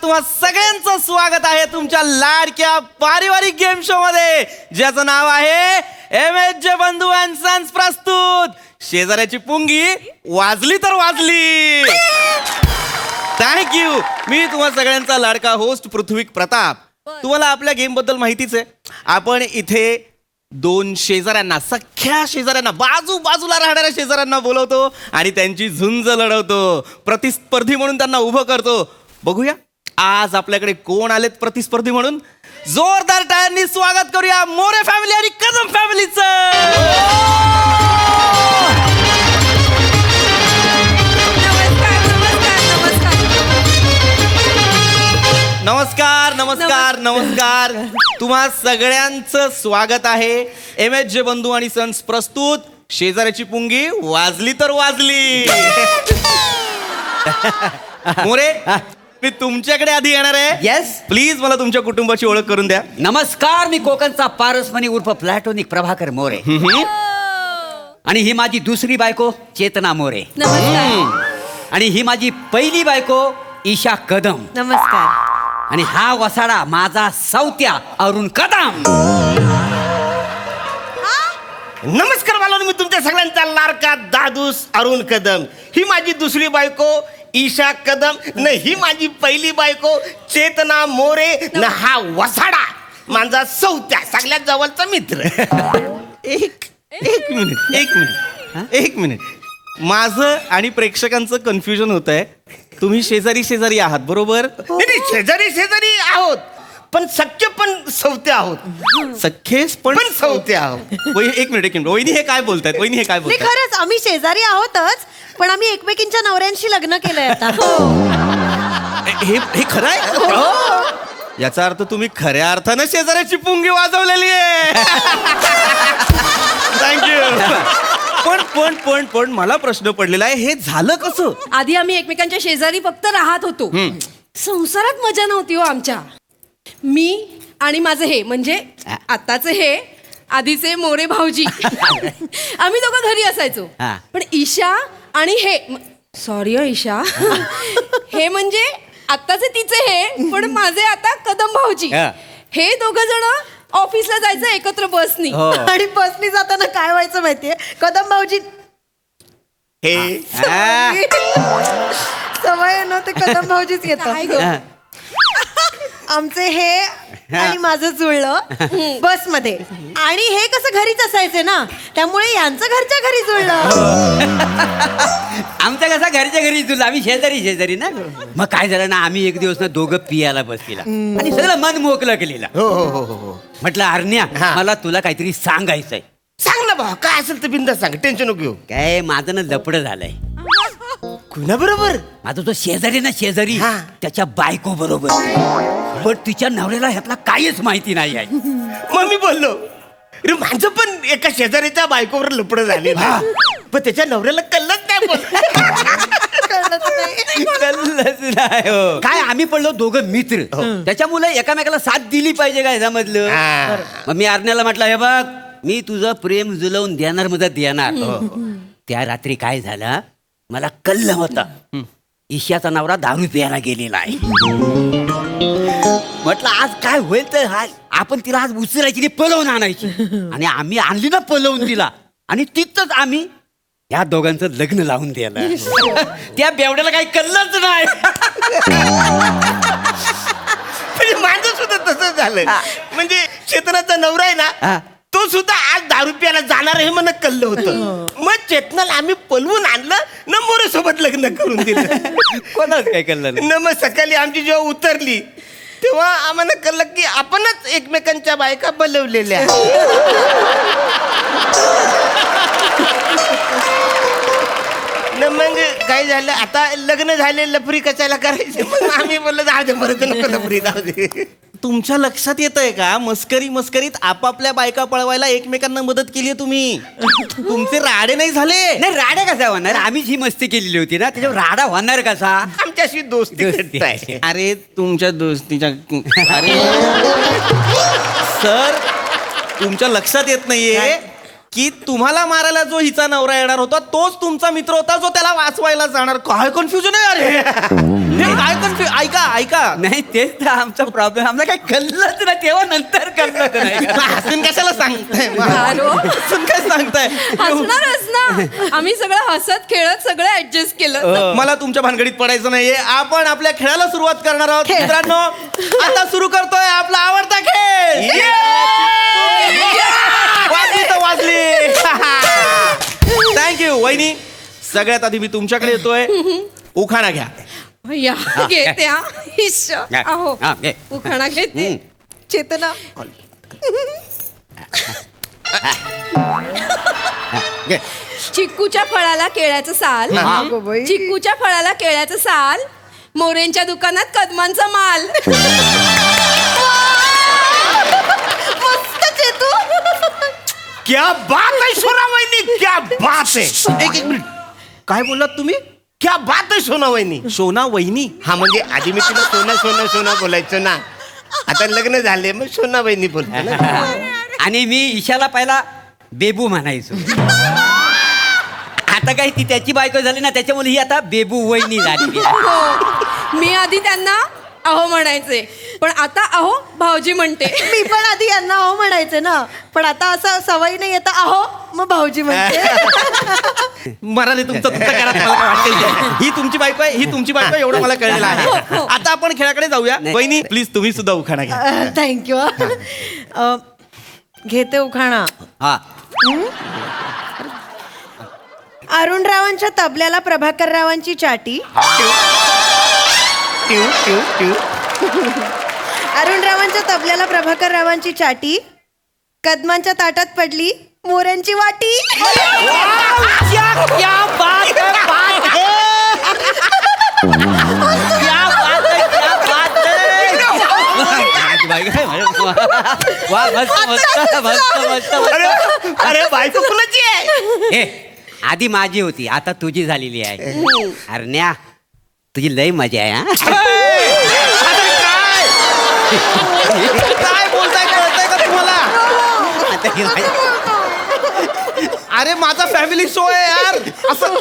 तुम्हा सगळ्यांचं स्वागत आहे तुमच्या लाडक्या पारिवारिक गेम शो मध्ये, ज्याचं नाव आहे MHJ बंधू अँड सन्स प्रस्तुत शेजाऱ्याची पुंगी वाजली तर वाजली. थँक्यू. मी तुम्हा सगळ्यांचा लाडका होस्ट पृथ्वी प्रताप. तुम्हाला आपल्या गेम बद्दल माहितीच आहे. आपण इथे दोन शेजाऱ्यांना, सख्या शेजाऱ्यांना, बाजूला राहणाऱ्या शेजाऱ्यांना बोलवतो आणि त्यांची झुंज लढवतो. प्रतिस्पर्धी म्हणून त्यांना उभं करतो. बघूया आज आपल्याकडे कोण आलेत प्रतिस्पर्धी म्हणून. जोरदार टाळ्यांनी स्वागत करूया मोरे फॅमिली आणि कदम फॅमिलीचं. नमस्कार नमस्कार नमस्कार. तुम्हा सगळ्यांचं स्वागत आहे MHJ बंधू आणि सन्स प्रस्तुत शेजाऱ्याची पुंगी वाजली तर वाजली. मोरे, मी तुमच्याकडे आधी येणार आहे. येस, प्लीज मला तुमच्या कुटुंबाची ओळख करून द्या. नमस्कार. मी कोकणचा पारसमणी उर्फ प्लॅटोनिक प्रभाकर मोरे. आणि ही माझी दुसरी बायको चेतना मोरे. आणि ही माझी पहिली बायको ईशा कदम. नमस्कार. आणि हा वसाडा माझा सौत्या अरुण कदम. नमस्कार बाळांनो, मी तुमच्या सगळ्यांचा लाडका दादूस अरुण कदम. ही माझी दुसरी बायको ईशा कदम. न ही माझी पहिली बायको चेतना मोरे. न हा वसाडा माझा सौत्या सगळ्यात जवळचा मित्र. एक मिनिट. माझं आणि प्रेक्षकांचं कन्फ्युजन होत आहे. तुम्ही शेजारी शेजारी आहात बरोबर? नाही, शेजारी आहोत, पण सख्य पण सौते आहोत. सख्खेस पण सौते आहोत. एक मिनिट. वहिनी हे काय बोलतायत? वहिनी हे काय नाही, बोलतायत? खरंच आम्ही शेजारी आहोतच, पण आम्ही एकमेकींच्या नवऱ्यांशी लग्न केलंय आता. हे खरं आहे? याचा अर्थ तुम्ही खऱ्या अर्थानं शेजाऱ्याची पुंगी वाजवलेली आहे. थँक्यू. पण मला प्रश्न पडलेला आहे, हे झालं कसं? आधी आम्ही एकमेकांच्या शेजारी फक्त राहत होतो. संसारात मजा नव्हती हो आमच्या. मी आणि माझं हे म्हणजे आताच हे आधीचे मोरे भाऊजी आम्ही दोघं घरी असायचो. हा. पण ईशा आणि हे सॉरी ईशा हे म्हणजे आत्ताचे तिचे हे, पण माझे आता कदम भाऊजी, हा. हे दोघं जण ऑफिसला जायचं एकत्र बसनी. आणि बसनी जाताना काय व्हायचं माहितीये, कदम भाऊजी हे सवय आहे ना, ते कदम भाऊजीच काय येतात. गं? आमचे हे आणि माझं जुळलं बसमध्ये, आणि हे कसं घरीच असायचे ना, त्यामुळे यांचं घरच्या घरी जुळलं. आमचा कसा घरच्या घरी तुला, आम्ही शेजारी ना. मग काय झालं ना, आम्ही एक दिवस ना दोघं पियाला बसलेला आणि सगळं मन मोकलं केलेला. म्हटलं अरण्या, मला तुला काहीतरी सांगायचंय. सांग ना भाऊ, काय असेल तर बिंदास सांग, टेन्शन नको घेऊ. काय माझं ना लपड झालंय. कुणा बरोबर? माझा तो शेजारी ना शेजारी, हा. त्याच्या बायको बरोबर. पण तिच्या नवऱ्याला ह्यातला काहीच माहिती नाही आहे. मग मी बोललो, अरे माझं पण एका शेजारीच्या बायकोवर लपड झाले, पण त्याच्या नवऱ्याला कळलंच नाही. कळलंच नाही. कळलंच नाही हो. काय आम्ही पडलो दोघं मित्र, त्याच्यामुळे एकामेकाला साथ दिली पाहिजे काय समजलं. मग मी अरण्याला म्हटलं, हे बघ, मी तुझं प्रेम जुलवून देणार, मदत देणार. त्या रात्री काय झालं, मला कळलं होतं ईशाचा नवरा दारू प्यायला गेलेला आहे. म्हटलं आज काय होईल तर आपण तिला आज उचलायची आणि पळवून आणायची. आणि आम्ही आणली ना पळवून तिला, आणि तिथंच आम्ही या दोघांचं लग्न लावून दिलं. त्या बेवड्याला काही कळलंच नाही. म्हणजे माझं सुद्धा तसंच झालं. म्हणजे चेतनाचा नवरा आहे ना, तो सुद्धा आज दारू प्यायला जाणार हे मला कळलं होतं. मग चेतनाला आम्ही पलवून आणलं न, मोरे सोबत लग्न करून दिलं. कोणाच काय कळलं नाही. न मग सकाळी आमची जेव्हा उतरली तेव्हा आम्हाला कळलं की आपणच एकमेकांच्या बायका बोलवलेल्या. न मग काय झालं, आता लग्न झाले, लफरी कशाला करायची. मग आम्ही बोललो, जाऊ दे परत नको लफरी, जाऊ दे. तुमच्या लक्षात येत आहे का, मस्करीत आपापल्या बायका पळवायला एकमेकांना मदत केली आहे तुम्ही. तुमचे राडे नाही झाले. नाही, राडा कसा होणार, आम्हीच ही मस्ती केलेली होती ना, त्याच्यावर राडा होणार कसा. आमच्याशी दोस्ती दोस्ती घट्ट आहे. अरे तुमच्या दोस्तीच्या अरे सर, तुमच्या लक्षात येत नाहीये, की तुम्हाला मारायला जो हिचा नवरा येणार होता तोच तुमचा मित्र होता जो त्याला वाचवायला जाणार. काय कन्फ्युजन आहे अरे काय कन्फ्युजन. ऐका नाही तेच तर आमचा प्रॉब्लेम. आम्हाला काही कळलंच नाही तेव्हा नंतर कळलं नाही. हसून कशाला सांगताय अरे. हसून काय सांगताय. हसणारच ना. आम्ही सगळं हसत खेळत सगळं ऍडजस्ट केलं. मला तुमच्या भानगडीत पडायचं नाहीये. आपण आपल्या खेळाला सुरुवात करणार आहोत मित्रांनो. आता सुरू करतोय आपला आवडता खेळ. वाजली तर वाजली. थँक्यू वहिनी. सगळ्यात आधी मी तुमच्याकडे येतोय. उखाणा घ्या. या घेते हा. हिश्श. अहो हा, घे. उखाणा घेते. चेतना घे. चिक्कूच्या फळाला केळ्याचं साल. चिक्कूच्या फळाला केळ्याचं साल. मोरेंच्या दुकानात कदमांचा माल. मस्त चेतू. क्या बात आहे सोना वहिनी, क्या बात आहे. एक मिनिट. काय बोललात तुम्ही. क्या बात आहे सोना वहिनी. सोना वहिनी. हा म्हणजे आधी मी तुला सोना सोना सोना बोलायचं ना. आता लग्न झाले मग सोना वहिनी बोलतो ना. आणि मी ईशाला पहिला बेबू म्हणायचो. आता काही ती त्याची बायको झाली ना त्याच्यामुळे ही आता बेबू वहिनी झाली. हो. मी आधी त्यांना अहो म्हणायचे पण आता अहो भाऊजी म्हणते. मी पण आधी यांना अहो म्हणायचे ना, पण आता असं सवय नाही येतं अहो मग भाऊजी म्हणते. मराठी तुमचं तुमचं करा. मला काय वाटतंय. ही तुमची बायको आहे. ही तुमची बायको आहे, एवढं मला कळलेलं आहे. आता आपण खेळाकडे जाऊया. नाही. वहिनी प्लीज तुम्ही सुद्धा उखाणा घ्या. थँक्यू. घेते उखाणा. हा. अरुणरावांच्या तबल्याला प्रभाकररावांची चाटी. ट्यू ट्यू ट्यू. अरुणरावांच्या तबल्याला प्रभाकररावांची चाटी. कदमांच्या ताटात पडली मोऱ्यांची वाटी. वा मस्त मस्त मस्त मस्त. अरे बायको कुणाची आहे. ए, आधी माझी होती आता तुझी झालेली आहे. अरण्या तुझी लय मजा आहे. काय बोलताय कळतंय का तुम्हाला. अरे माझा फॅमिली शो आहे यार. असं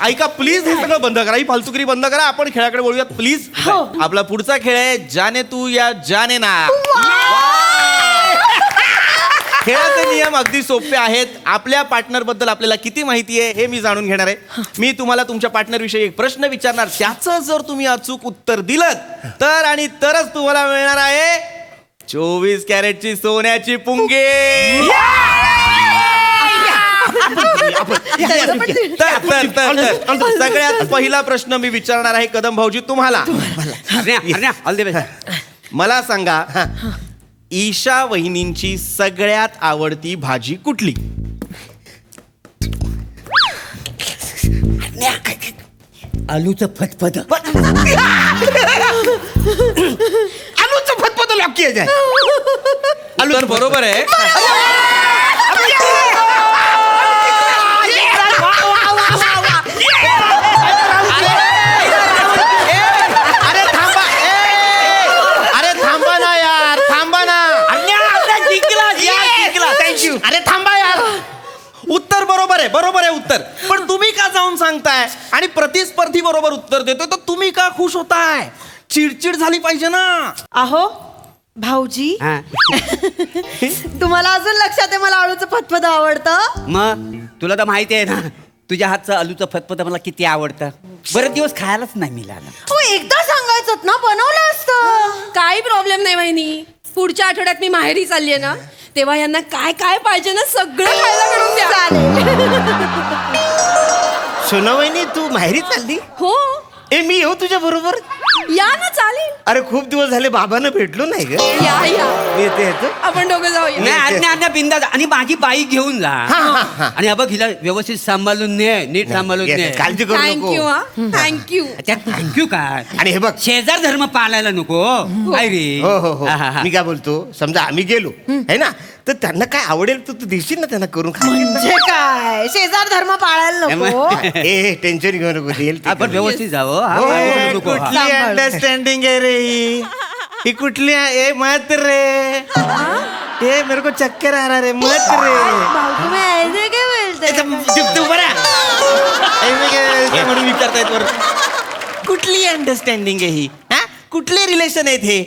ऐका प्लीज हे सगळं बंद करा. ही फालतुगिरी बंद करा. आपण खेळाकडे बोलूयात प्लीज. आपला पुढचा खेळ आहे जाने तू या जाने ना. खेळाचे नियम अगदी सोपे आहेत. आपल्या पार्टनर बद्दल आपल्याला किती माहिती आहे हे मी जाणून घेणार आहे. मी तुम्हाला तुमच्या पार्टनर विषयी एक प्रश्न विचारणार. त्याचं जर तुम्ही अचूक उत्तर दिलं तर आणि तरच तुम्हाला मिळणार आहे 24 कॅरेटची सोन्याची पुंगी. तर सगळ्यात पहिला प्रश्न मी विचारणार आहे कदम भाऊजी तुम्हाला. अरण्या ऑल द बेस्ट. मला सांगा ईशा वहिनींची सगळ्यात आवडती भाजी कुठली. आलूचं फतफद. आलूचं फतफत लॉकी आहे. तर बरोबर आहे. अरे थांबा. अरे थांबा ना यार. थांबा ना. थँक्यू. अरे थांबा यार. उत्तर बरोबर आहे उत्तर. पण तुम्ही का जाऊन सांगताय आणि प्रतिस्पर्धी बरोबर उत्तर देतोय तर तुम्ही का खुश होताय. चिडचिड झाली पाहिजे ना. अहो भाऊजी तुम्हाला अजून लक्षात आहे मला आळूचं फतफद आवडतं. मग तुला तर माहिती आहे ना तुझ्या हातचं आलूचं फतफत मला किती आवडतं. बरेच दिवस खायलाच नाही मिळालं. हो एकदा सांगायचं ना बनवलं असतं. काही प्रॉब्लेम नाही वहिनी. पुढच्या आठवड्यात मी माहेरी चालली आहे ना तेव्हा यांना काय काय पाहिजे ना सगळं खायला मिळून द्या. सोना वहिनी तू माहेरी चालली. हो मी येऊ तुझ्या बरोबर. या ना चालेल. अरे खूप दिवस झाले बाबांना भेटलो नाही ग. या मी येतो. आपण दोघं जाऊया. नाही अन्या बिंदा आणि माझी बाई घेऊन जा. आणि हा बघ हिला व्यवस्थित सांभाळून ने नीट सांभाळून ने. काळजी करू थँक्यू नको. हा थँक्यू. त्यात थँक्यू काय. आणि हे बघ शेजार धर्म पाळायला नको काय रे. हो हो हो हा, हा, हा. मी काय बोलतो समजा आम्ही गेलो है ना तर त्यांना काय आवडेल तर तू देशील ना त्यांना करून म्हणजे काय शेजार धर्म पाळायला नको. ए टेन्शन घेऊ नको देईल ते आपण करून. व्यवस्थित जावं. हा, हो, काय करू नको. कुठली हा. सांभाळ. अंडरस्टँडिंग आहे रे ही. ही कुठली आहे मात्र रे. ए मेरे को चक्कर आ रहा रे मत रे भाऊ तुम्ही ऐसे काय बोलताय तू बरा म्हणून विचारतायत वर कुठली अंडरस्टँडिंग आहे ही हा कुठले रिलेशन आहेत हे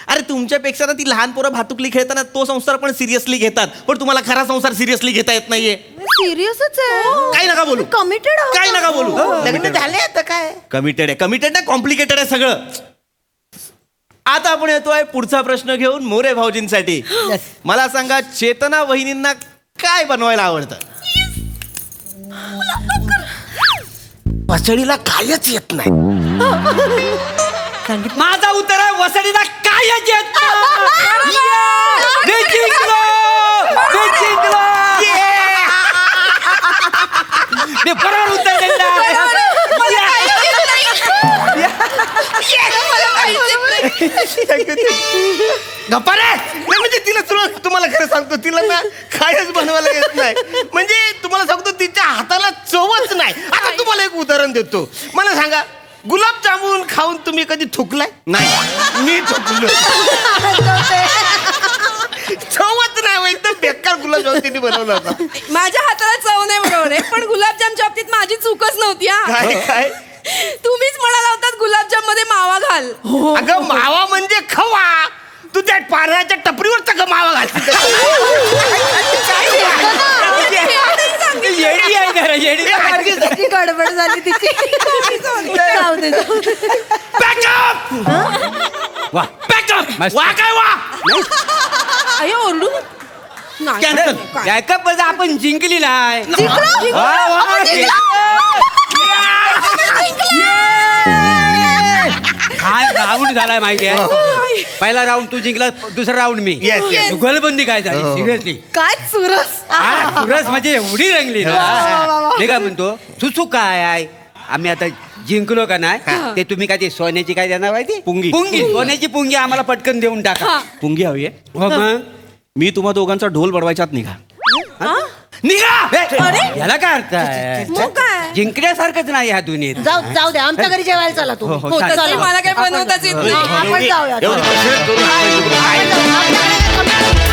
अरे तुमच्यापेक्षा ना ती लहान पोरं भातुकली खेळताना तो संसार पण सिरियसली घेतात पण तुम्हाला खरा संसार सिरियसली घेता येत नाहीये सिरियसच आहे काही नका बोलू कमिटेड काही नका बोलू लग्न झाले आता काय कमिटेड नाही कॉम्प्लिकेटेड आहे सगळं आता आपण येतोय पुढचा प्रश्न घेऊन मोरे भाऊजींसाठी मला सांगा चेतना वहिनींना काय बनवायला आवडतं पचडीला कायच येत नाही माझा उत्तर आहे वसडीला कायच येत नाही. मी जिंकलो! मी जिंकलो! मी बरोबर उत्तर दिलं गप्पा रे नाही म्हणजे तिला तुम्हाला खरं सांगतो तिला ना कायच बनवायला येत नाही म्हणजे तुम्हाला सांगतो तिच्या हाताला चवच नाही आता तुम्हाला एक उदाहरण देतो मला सांगा गुलाबजामुन खाऊन तुम्ही कधी थुकलाय नाही मी थुकलो चवच नाही हो, एकदम बेकार गुलाबजामुन तिने बनवला होता माझ्या हाताला चव नाही बरोबर आहे पण गुलाबजामच्या बाबतीत माझी चूकच नव्हती हा काय काय तुम्हीच म्हणाला होतात गुलाबजाम मध्ये मावा घाल अगं मावा म्हणजे खवा तू त्या पाण्याच्या टपरीवर सगळं मावा घालते येडी आहे ना रे, येडी आहे. किती गडबड झाली तिची जाऊ दे वा मस्त. वा काय वा अयो ओरडू नाही Cancel. काय? बॅकअप मध्ये आपण जिंकली नाही जिंकलो? वा, वा, हा राऊंड झालाय माहिती आहे पहिला राऊंड तू जिंकला दुसरा राऊंड मी Yes, yes. गलबंदी काय झाली सिरियसली काय चुरस सुरस म्हणजे एवढी रंगली ना मी काय म्हणतो सुसू काय आहे आम्ही आता जिंकलो का नाही ते तुम्ही काय ते सोन्याची काय देणार माहिती पुंगी. पुंगी सोन्याची पुंगी आम्हाला पटकन देऊन टाका पुंगी हवी आहे हो मग मी तुम्हा दोघांचा ढोल बडवायच्यात निघा निघा याला काय अर्थ आहे मग काय? जिंकण्यासारखंच नाही ह्या दुनियेत जाऊ दे आमच्या घरी जेवायला चला तू हो, हो, तसं चालेल. मला काही बनवताच येत नाही आपण जाऊया एवढी आपण जाऊया. आपल्याकडे